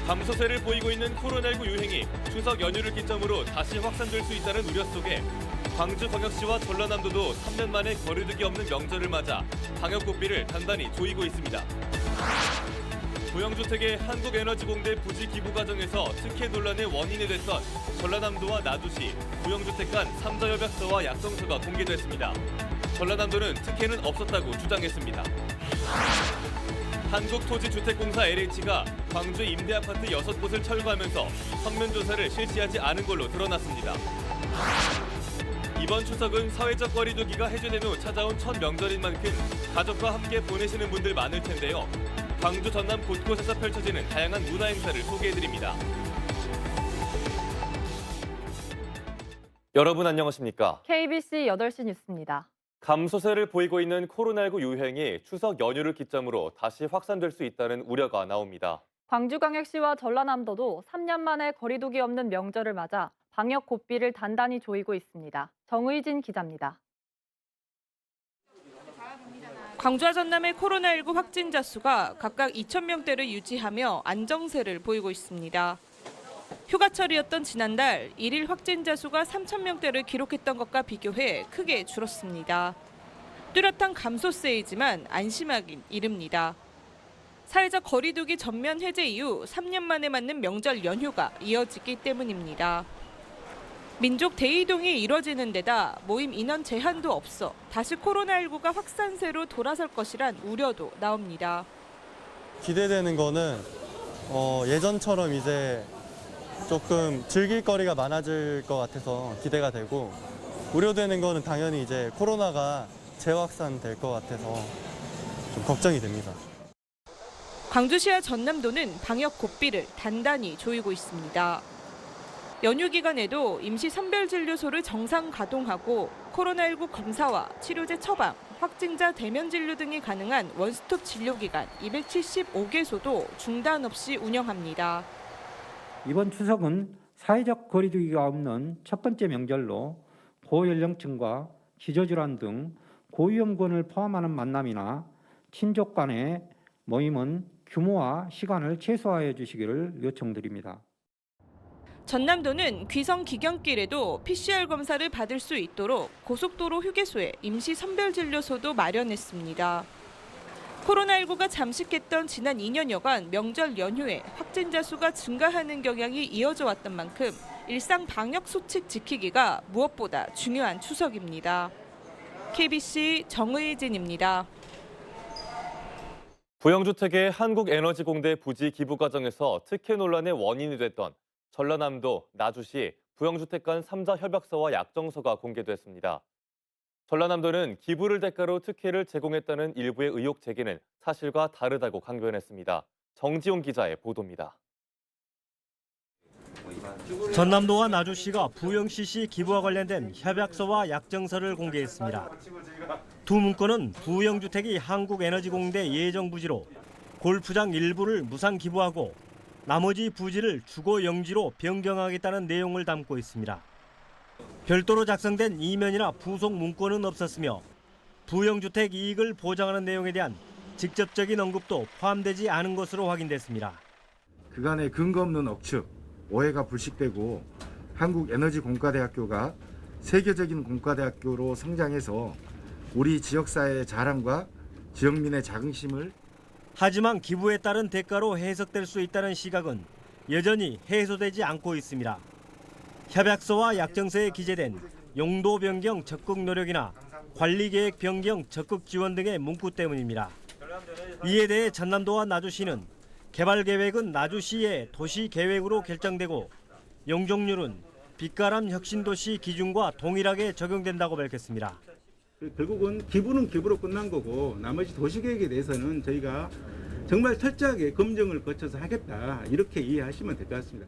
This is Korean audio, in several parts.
감소세를 보이고 있는 코로나19 유행이 추석 연휴를 기점으로 다시 확산될 수 있다는 우려 속에 광주광역시와 전라남도도 3년 만에 거리두기 없는 명절을 맞아 방역 고삐를 단단히 조이고 있습니다. 부영주택의 한국에너지공대 부지 기부 과정에서 특혜 논란의 원인이 됐던 전라남도와 나주시 부영주택 간 3자 협약서와 약정서가 공개됐습니다. 전라남도는 특혜는 없었다고 주장했습니다. 한국토지주택공사 LH가 광주 임대아파트 6곳을 철거하면서 성면조사를 실시하지 않은 걸로 드러났습니다. 이번 추석은 사회적 거리두기가 해제된 후 찾아온 첫 명절인 만큼 가족과 함께 보내시는 분들 많을 텐데요. 광주 전남 곳곳에서 펼쳐지는 다양한 문화 행사를 소개해드립니다. 여러분 안녕하십니까? KBC 8시 뉴스입니다. 감소세를 보이고 있는 코로나19 유행이 추석 연휴를 기점으로 다시 확산될 수 있다는 우려가 나옵니다. 광주광역시와 전라남도도 3년 만에 거리두기 없는 명절을 맞아 방역 고삐를 단단히 조이고 있습니다. 정의진 기자입니다. 광주와 전남의 코로나19 확진자 수가 각각 2,000명대를 유지하며 안정세를 보이고 있습니다. 휴가철이었던 지난달 일일 확진자 수가 3,000명대를 기록했던 것과 비교해 크게 줄었습니다. 뚜렷한 감소세이지만 안심하긴 이릅니다. 사회적 거리두기 전면 해제 이후 3년 만에 맞는 명절 연휴가 이어지기 때문입니다. 민족 대이동이 이뤄지는 데다 모임 인원 제한도 없어 다시 코로나19가 확산세로 돌아설 것이란 우려도 나옵니다. 기대되는 거는 예전처럼 이제 조금 즐길 거리가 많아질 것 같아서 기대가 되고, 우려되는 거는 당연히 이제 코로나가 재확산될 것 같아서 좀 걱정이 됩니다. 광주시와 전남도는 방역 고삐를 단단히 조이고 있습니다. 연휴 기간에도 임시 선별진료소를 정상 가동하고 코로나19 검사와 치료제 처방, 확진자 대면 진료 등이 가능한 원스톱 진료기관 275개소도 중단 없이 운영합니다. 이번 추석은 사회적 거리두기가 없는 첫 번째 명절로 고연령층과 기저질환 등 고위험군을 포함하는 만남이나 친족 간의 모임은 규모와 시간을 최소화해 주시기를 요청드립니다. 전남도는 귀성 기경길에도 PCR 검사를 받을 수 있도록 고속도로 휴게소에 임시 선별진료소도 마련했습니다. 코로나19가 잠식했던 지난 2년여간 명절 연휴에 확진자 수가 증가하는 경향이 이어져 왔던 만큼 일상 방역 수칙 지키기가 무엇보다 중요한 추석입니다. KBC 정의진입니다. 부영주택의 한국에너지공대 부지 기부 과정에서 특혜 논란의 원인이 됐던 전라남도, 나주시 부영주택 간 3자 협약서와 약정서가 공개됐습니다. 전라남도는 기부를 대가로 특혜를 제공했다는 일부의 의혹 제기는 사실과 다르다고 강변했습니다. 정지용 기자의 보도입니다. 전남도와 나주시가 부영CC 기부와 관련된 협약서와 약정서를 공개했습니다. 두 문건은 부영주택이 한국에너지공대 예정부지로 골프장 일부를 무상 기부하고 나머지 부지를 주거용지로 변경하겠다는 내용을 담고 있습니다. 별도로 작성된 이면이나 부속 문건은 없었으며 부영주택 이익을 보장하는 내용에 대한 직접적인 언급도 포함되지 않은 것으로 확인됐습니다. 그간의 근거 없는 억측, 오해가 불식되고 한국에너지공과대학교가 세계적인 공과대학교로 성장해서 우리 지역사회의 자랑과 지역민의 자긍심을 하지만 기부에 따른 대가로 해석될 수 있다는 시각은 여전히 해소되지 않고 있습니다. 협약서와 약정서에 기재된 용도 변경 적극 노력이나 관리계획 변경 적극 지원 등의 문구 때문입니다. 이에 대해 전남도와 나주시는 개발 계획은 나주시의 도시 계획으로 결정되고 용적률은 빛가람 혁신도시 기준과 동일하게 적용된다고 밝혔습니다. 결국은 기부는 기부로 끝난 거고 나머지 도시계획에 대해서는 저희가 정말 철저하게 검증을 거쳐서 하겠다, 이렇게 이해하시면 될 것 같습니다.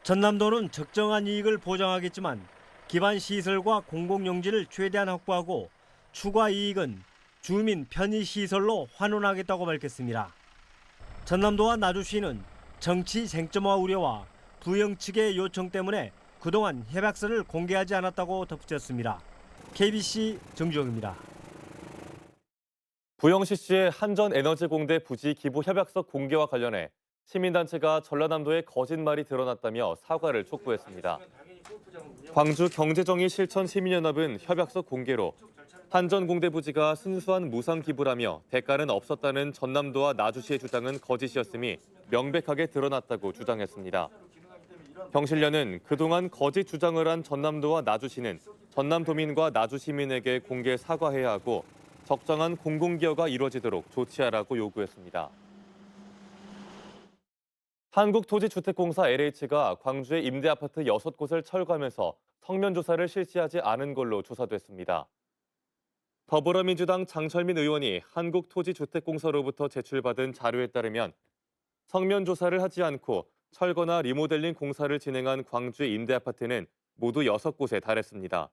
전남도는 적정한 이익을 보장하겠지만 기반 시설과 공공용지를 최대한 확보하고 추가 이익은 주민 편의시설로 환원하겠다고 밝혔습니다. 전남도와 나주시는 정치 쟁점화 우려와 부영 측의 요청 때문에 그동안 협약서를 공개하지 않았다고 덧붙였습니다. KBC 정주영입니다. 부영CC의 한전에너지공대 부지 기부 협약서 공개와 관련해 시민단체가 전라남도에 거짓말이 드러났다며 사과를 촉구했습니다. 광주 경제정의실천시민연합은 협약서 공개로 한전공대 부지가 순수한 무상 기부라며 대가는 없었다는 전남도와 나주시의 주장은 거짓이었음이 명백하게 드러났다고 주장했습니다. 경실련은 그동안 거짓 주장을 한 전남도와 나주시는 전남도민과 나주시민에게 공개 사과해야 하고 적정한 공공기여가 이루어지도록 조치하라고 요구했습니다. 한국토지주택공사 LH가 광주의 임대아파트 6곳을 철거하면서 성면 조사를 실시하지 않은 걸로 조사됐습니다. 더불어민주당 장철민 의원이 한국토지주택공사로부터 제출받은 자료에 따르면 성면 조사를 하지 않고 철거나 리모델링 공사를 진행한 광주의 임대아파트는 모두 6곳에 달했습니다.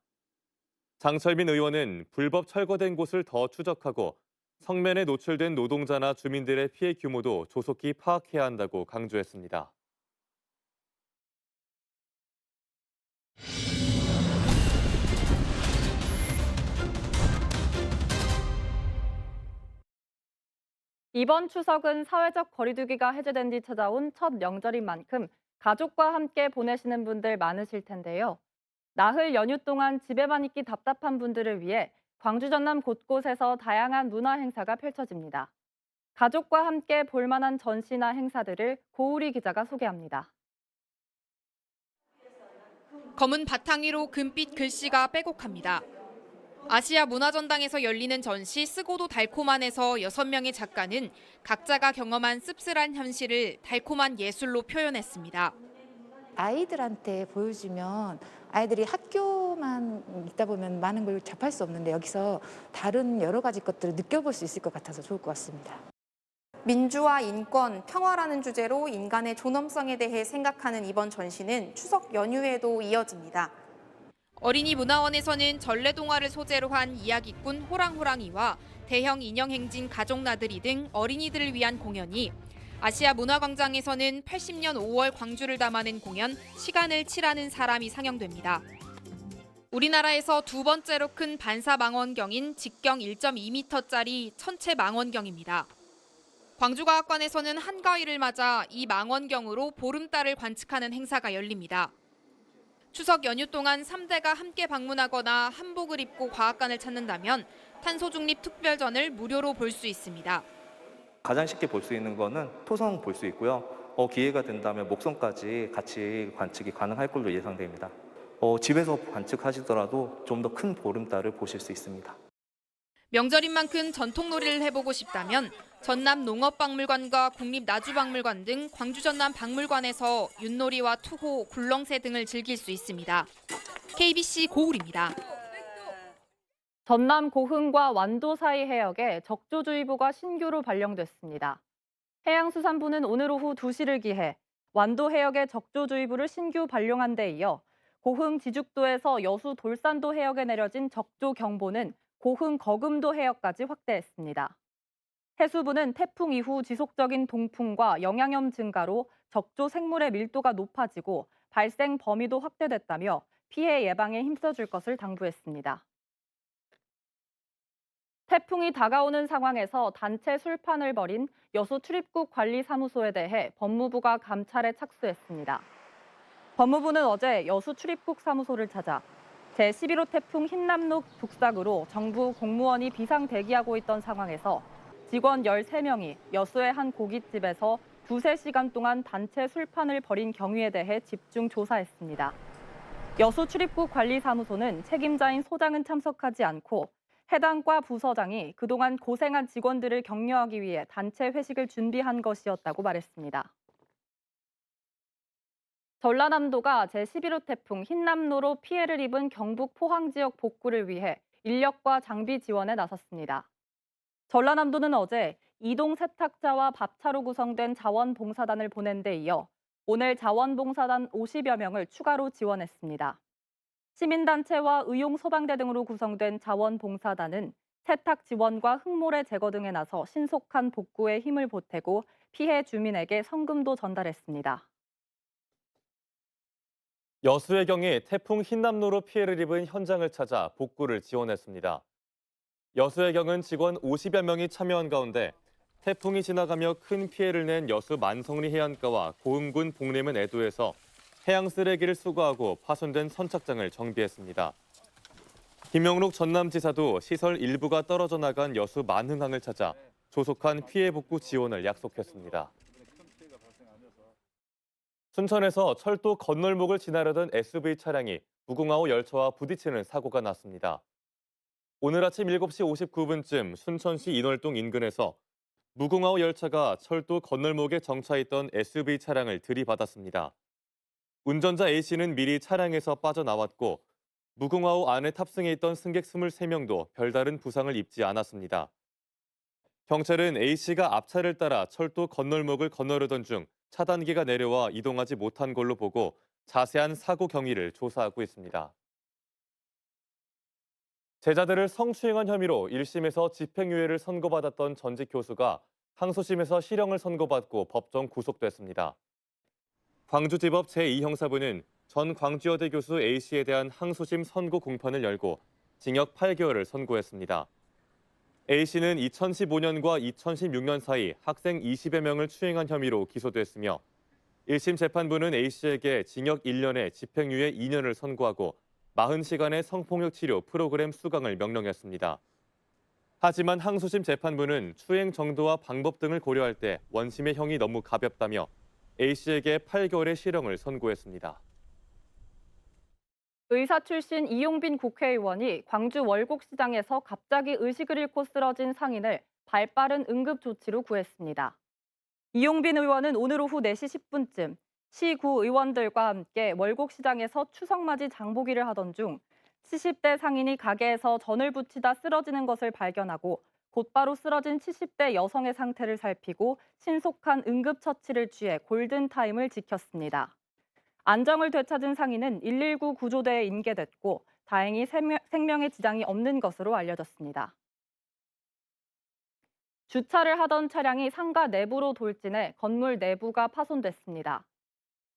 장철민 의원은 불법 철거된 곳을 더 추적하고 성면에 노출된 노동자나 주민들의 피해 규모도 조속히 파악해야 한다고 강조했습니다. 이번 추석은 사회적 거리두기가 해제된 뒤 찾아온 첫 명절인 만큼 가족과 함께 보내시는 분들 많으실 텐데요. 나흘 연휴 동안 집에만 있기 답답한 분들을 위해 광주 전남 곳곳에서 다양한 문화 행사가 펼쳐집니다. 가족과 함께 볼만한 전시나 행사들을 고우리 기자가 소개합니다. 검은 바탕 위로 금빛 글씨가 빼곡합니다. 아시아 문화전당에서 열리는 전시 쓰고도 달콤한에서 6명의 작가는 각자가 경험한 씁쓸한 현실을 달콤한 예술로 표현했습니다. 아이들한테 보여주면 아이들이 학교만 있다 보면 많은 걸 접할 수 없는데 여기서 다른 여러 가지 것들을 느껴볼 수 있을 것 같아서 좋을 것 같습니다. 민주화, 인권, 평화라는 주제로 인간의 존엄성에 대해 생각하는 이번 전시는 추석 연휴에도 이어집니다. 어린이 문화원에서는 전래동화를 소재로 한 이야기꾼 호랑호랑이와 대형 인형 행진 가족 나들이 등 어린이들을 위한 공연이, 아시아 문화광장에서는 80년 5월 광주를 담아낸 공연 시간을 칠하는 사람이 상영됩니다. 우리나라에서 두 번째로 큰 반사 망원경인 직경 1.2m짜리 천체 망원경입니다. 광주과학관에서는 한가위를 맞아 이 망원경으로 보름달을 관측하는 행사가 열립니다. 추석 연휴 동안 3대가 함께 방문하거나 한복을 입고 과학관을 찾는다면 탄소중립 특별전을 무료로 볼 수 있습니다. 가장 쉽게 볼 수 있는 거는 토성 볼 수 있고요. 기회가 된다면 목성까지 같이 관측이 가능할 걸로 예상됩니다. 집에서 관측하시더라도 좀 더 큰 보름달을 보실 수 있습니다. 명절인 만큼 전통놀이를 해보고 싶다면 전남 농업박물관과 국립나주박물관 등 광주 전남 박물관에서 윷놀이와 투호, 굴렁쇠 등을 즐길 수 있습니다. KBC 고울입니다. 전남 고흥과 완도 사이 해역에 적조주의보가 신규로 발령됐습니다. 해양수산부는 오늘 오후 2시를 기해 완도 해역에 적조주의보를 신규 발령한 데 이어 고흥 지죽도에서 여수 돌산도 해역에 내려진 적조경보는 고흥 거금도 해역까지 확대했습니다. 해수부는 태풍 이후 지속적인 동풍과 영양염 증가로 적조 생물의 밀도가 높아지고 발생 범위도 확대됐다며 피해 예방에 힘써줄 것을 당부했습니다. 태풍이 다가오는 상황에서 단체 술판을 벌인 여수 출입국 관리사무소에 대해 법무부가 감찰에 착수했습니다. 법무부는 어제 여수 출입국 사무소를 찾아 제11호 태풍 흰남노 북삭으로 정부 공무원이 비상 대기하고 있던 상황에서 직원 13명이 여수의 한 고깃집에서 2-3시간 동안 단체 술판을 벌인 경위에 대해 집중 조사했습니다. 여수 출입국 관리사무소는 책임자인 소장은 참석하지 않고 해당 과 부서장이 그동안 고생한 직원들을 격려하기 위해 단체 회식을 준비한 것이었다고 말했습니다. 전라남도가 제11호 태풍 흰남노로 피해를 입은 경북 포항 지역 복구를 위해 인력과 장비 지원에 나섰습니다. 전라남도는 어제 이동 세탁자와 밥차로 구성된 자원봉사단을 보낸 데 이어 오늘 자원봉사단 50여 명을 추가로 지원했습니다. 시민단체와 의용소방대 등으로 구성된 자원봉사단은 세탁 지원과 흙모래 제거 등에 나서 신속한 복구에 힘을 보태고 피해 주민에게 성금도 전달했습니다. 여수해경이 태풍 흰남노로 피해를 입은 현장을 찾아 복구를 지원했습니다. 여수해경은 직원 50여 명이 참여한 가운데 태풍이 지나가며 큰 피해를 낸 여수 만성리 해안가와 고흥군 복림은 애도에서 해양 쓰레기를 수거하고 파손된 선착장을 정비했습니다. 김영록 전남지사도 시설 일부가 떨어져 나간 여수 만흥항을 찾아 조속한 피해 복구 지원을 약속했습니다. 순천에서 철도 건널목을 지나려던 SUV 차량이 무궁화호 열차와 부딪히는 사고가 났습니다. 오늘 아침 7시 59분쯤 순천시 인월동 인근에서 무궁화호 열차가 철도 건널목에 정차했던 SUV 차량을 들이받았습니다. 운전자 A씨는 미리 차량에서 빠져나왔고 무궁화호 안에 탑승해 있던 승객 23명도 별다른 부상을 입지 않았습니다. 경찰은 A씨가 앞차를 따라 철도 건널목을 건너려던 중 차단기가 내려와 이동하지 못한 걸로 보고 자세한 사고 경위를 조사하고 있습니다. 제자들을 성추행한 혐의로 1심에서 집행유예를 선고받았던 전직 교수가 항소심에서 실형을 선고받고 법정 구속됐습니다. 광주지법 제2형사부는 전 광주여대 교수 A씨에 대한 항소심 선고 공판을 열고 징역 8개월을 선고했습니다. A씨는 2015년과 2016년 사이 학생 20여 명을 추행한 혐의로 기소됐으며 1심 재판부는 A씨에게 징역 1년에 집행유예 2년을 선고하고 40시간의 성폭력 치료 프로그램 수강을 명령했습니다. 하지만 항소심 재판부는 추행 정도와 방법 등을 고려할 때 원심의 형이 너무 가볍다며 A씨에게 8개월의 실형을 선고했습니다. 의사 출신 이용빈 국회의원이 광주 월곡시장에서 갑자기 의식을 잃고 쓰러진 상인을 발빠른 응급 조치로 구했습니다. 이용빈 의원은 오늘 오후 4시 10분쯤 시구 의원들과 함께 월곡시장에서 추석맞이 장보기를 하던 중 70대 상인이 가게에서 전을 부치다 쓰러지는 것을 발견하고 곧바로 쓰러진 70대 여성의 상태를 살피고 신속한 응급처치를 취해 골든타임을 지켰습니다. 안정을 되찾은 상인은 119 구조대에 인계됐고 다행히 생명에 지장이 없는 것으로 알려졌습니다. 주차를 하던 차량이 상가 내부로 돌진해 건물 내부가 파손됐습니다.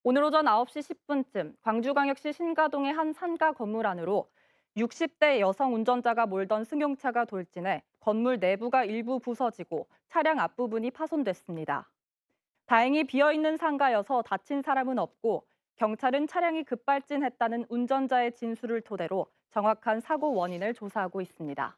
오늘 오전 9시 10분쯤 광주광역시 신가동의 한 상가 건물 안으로 60대 여성 운전자가 몰던 승용차가 돌진해 건물 내부가 일부 부서지고 차량 앞부분이 파손됐습니다. 다행히 비어있는 상가여서 다친 사람은 없고 경찰은 차량이 급발진했다는 운전자의 진술을 토대로 정확한 사고 원인을 조사하고 있습니다.